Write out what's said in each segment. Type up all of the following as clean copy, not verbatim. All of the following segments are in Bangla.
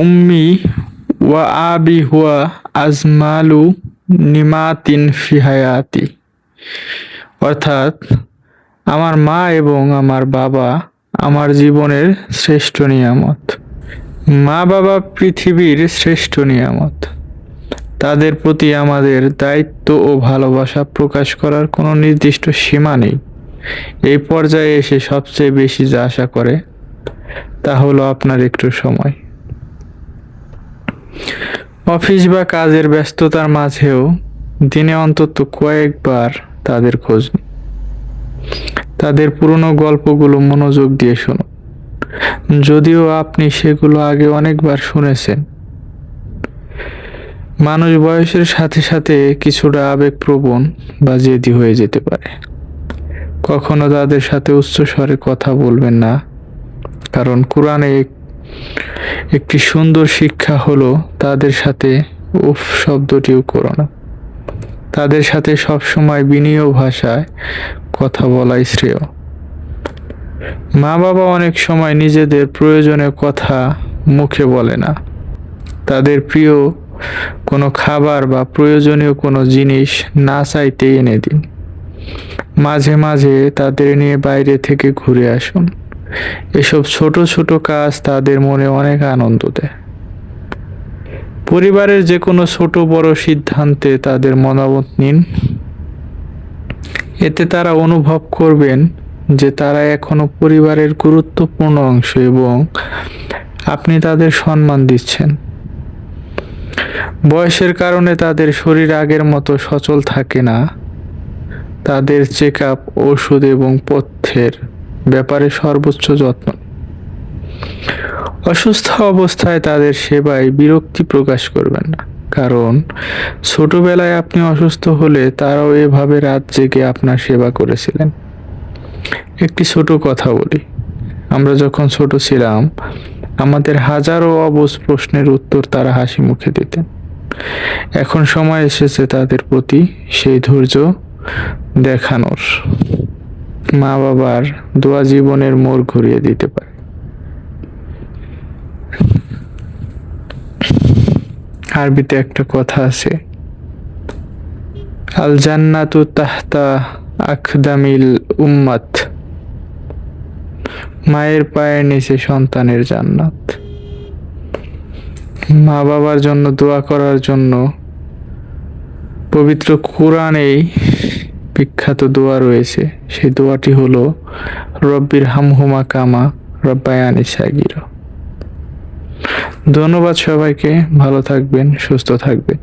উম্মি ওয়া আবি হুয়া আজমালু নিমাতিন ফি হায়াতি, অর্থাৎ আমার মা এবং আমার বাবা আমার জীবনের শ্রেষ্ঠ নিয়ামত। মা বাবা পৃথিবীর শ্রেষ্ঠ নিয়ামত। তাদের প্রতি আমাদের দায়িত্ব ও ভালোবাসা প্রকাশ করার কোনো নির্দিষ্ট সীমা নেই। এই পর্যায়ে এসে সবচেয়ে বেশি যা আশা করে তা হলো আপনার একটু সময়। অফিস বা কাজের ব্যস্ততার মাঝেও দিনে অন্তত কয়েকবার তাদের খোঁজ নিন। তাদের পুরনো গল্পগুলো মনোযোগ দিয়ে শুনুন, যদিও আপনি সেগুলো আগে অনেকবার শুনেছেন। মানুষ বয়সের সাথে সাথে কিছুটা আবেগপ্রবণ বা জেদি হয়ে যেতে পারে। কখনো তাদের সাথে উচ্চস্বরে কথা বলবেন না, কারণ কোরআনে একটি সুন্দর শিক্ষা হলো তাদের সাথে উফ শব্দটিও করো না। তাদের সাথে সবসময় বিনীয় ভাষায় কথা বলাই শ্রেয়। মা বাবা অনেক সময় নিজেদের প্রয়োজনীয় কথা মুখে বলে না। তাদের প্রিয় কোনো খাবার বা প্রয়োজনীয় কোনো জিনিস না চাইতে এনে দিন। মাঝে মাঝে তাদের নিয়ে বাইরে থেকে ঘুরে আসুন। এসব ছোট ছোট কাজ তাদের মনে অনেক আনন্দ দেয়। পরিবারের যে কোনো ছোট বড় সিদ্ধান্তে তাদের মতামত নিন। এতে তারা অনুভব করবেন যে তারা এখনো পরিবারের গুরুত্বপূর্ণ অংশ এবং আপনি তাদের সম্মান দিচ্ছেন। বয়সের কারণে তাদের শরীর আগের মতো সচল থাকে না। তাদের চেক আপ, ওষুধ এবং পথ্যের ব্যাপারে সর্বোচ্চ যত্ন। অসুস্থ অবস্থায় তাদের সেবায় বিরক্তি প্রকাশ করবেন না, কারণ ছোটবেলায় আপনি অসুস্থ হলে তারাও এভাবে রাত জেগে আপনার সেবা করেছিলেন। একটি ছোট কথা বলি, আমরা যখন ছোট ছিলাম আমাদের হাজারো অবুঝ প্রশ্নের উত্তর তারা হাসি মুখে দিতেন। এখন সময় এসেছে তাদের প্রতি সেই ধৈর্য দেখানোর। মা বাবার দোয়া জীবনের মোড় ঘুরিয়ে দিতে পারে। আরবিতে একটা কথা আছে, আল জান্নাতু তাহতা আকদামিল উম্মাত, মায়ের পায়ের নিচে সন্তানের জান্নাত। মা বাবার জন্য দোয়া করার জন্য পবিত্র কোরআনেই বিখ্যাত দোয়া রয়েছে। সেই দোয়াটি হলো রব্বির হামহুমা কামা রব্বায়ানি সাগীরা। ধন্যবাদ সবাইকে, ভালো থাকবেন, সুস্থ থাকবেন।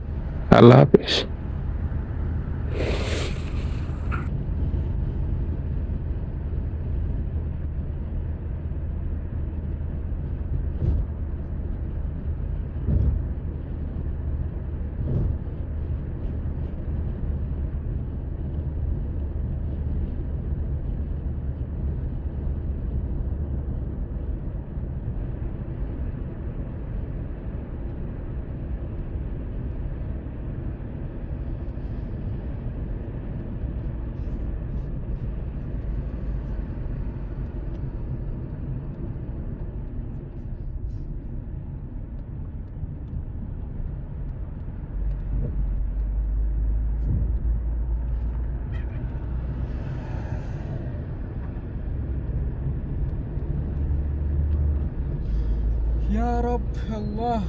আল্লাহ হাফেজ। Ya Rabb Allah.